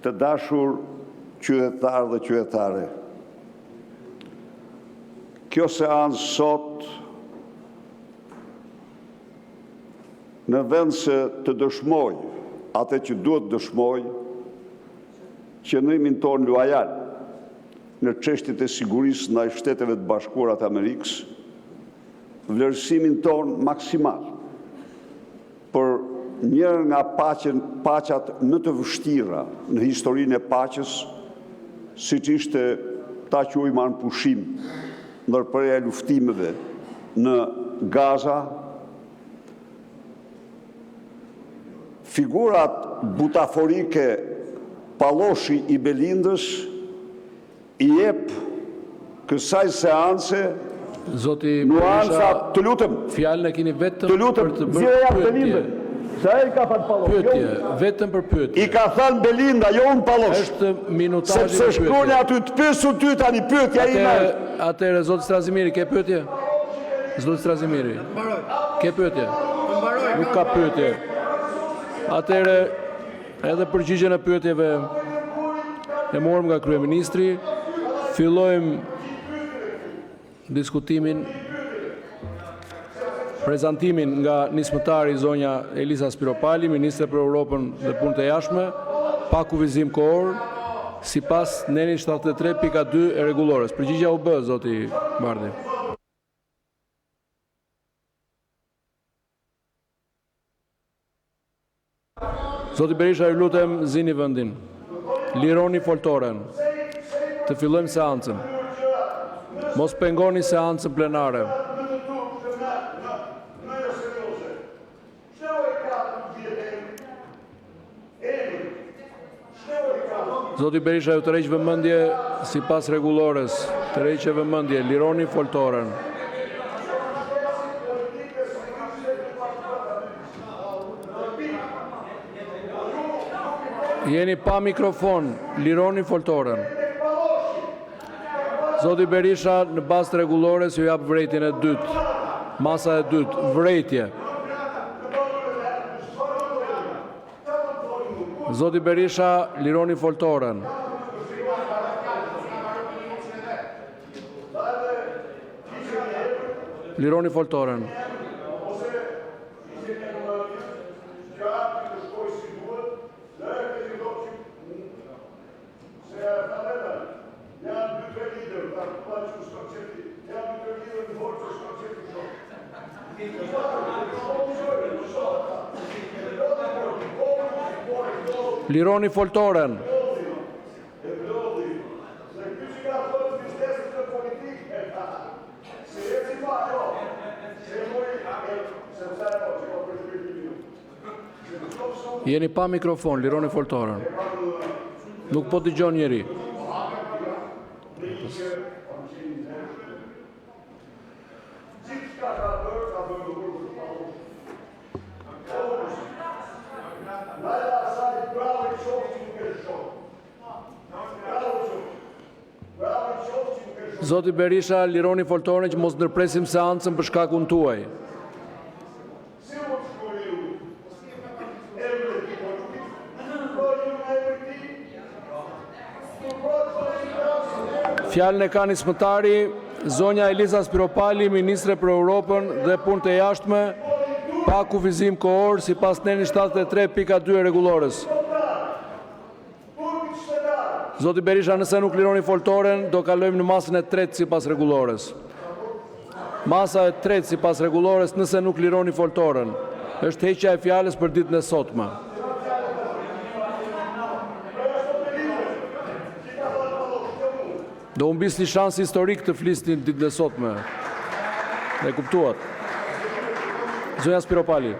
Të dashur qytetarë dhe qytetare, kjo seancë sot, në vend se të dëshmoj atë që duhet dëshmoj, qëndrimin tonë luajal në çështjet e sigurisë ndaj Shteteve të Bashkuara të Amerikës, vlerësimin tonë maksimal për njërë nga paqat më të vështira në historinë e paqes, siç ishte ta quajmë anëpushim ndërprerja e luftimeve në Gaza, figurat butaforike Palloshi i Belindës i jep kësaj seance nuanca, të lutem, fjalën e keni vetëm për të bërë pyetje. Sa ai ka thënë Palloshi? Pyetje, vetëm për pyetje. I ka thënë Belinda, jo unë Palloshi. Është minutazhi i sepse shkoni aty të pyesu ty tani pyetja ime. Atëherë zoti Strazimiri, ke pyetje? Zoti Strazimiri. Ke pyetje? Nuk ka pyetje. Atëherë edhe përgjigjen e pyetjeve e morëm nga kryeministri. Fillojmë diskutimin, prezantimin nga nismëtari zonja Elisa Spiropali, Ministre për Europën dhe Punët e Jashtme, pa kufizim kohor, sipas neni 73.2 e rregullores. Përgjigjja u bë, zoti Bardhi. Zoti Berisha, ju lutem zini vendin. Lironi foltoren. Të fillojmë seancën. Mos pengoni seancën plenare. Zoti Berisha, ju tërheq vëmendje sipas rregullores. Tërheqje vëmendje, lironi foltoren. Jeni pa mikrofon, lironi foltoren. Zoti Berisha, në bazë të rregullores ju jap vërejtjen e dytë. Masa e dytë, vërejtje. Zoti Berisha, lironi foltoren. Lironi foltoren. Lironi foltoren. Jeni pa mikrofon, lironi foltoren. Nuk po dëgjon njeri. Zoti Berisha, lironi foltoren që mos ndërpresim seancën për shkakun tuaj. Fjalën e ka nismëtari, zonja Elisa Spiropali, Ministre për Europën dhe Punët e Jashtme, pa kufizim kohor sipas neni 73.2 e rregullores. Zoti Berisha, nëse nuk lironi foltoren, do kalojmë në masën e tretë sipas rregullores. Masa e tretë sipas rregullores, nëse nuk lironi foltoren, është heqja e fjalës për ditën e sotme. Do humbisni shans historik të flisni ditën e sotme. E kuptuat? Zonja Spiropali.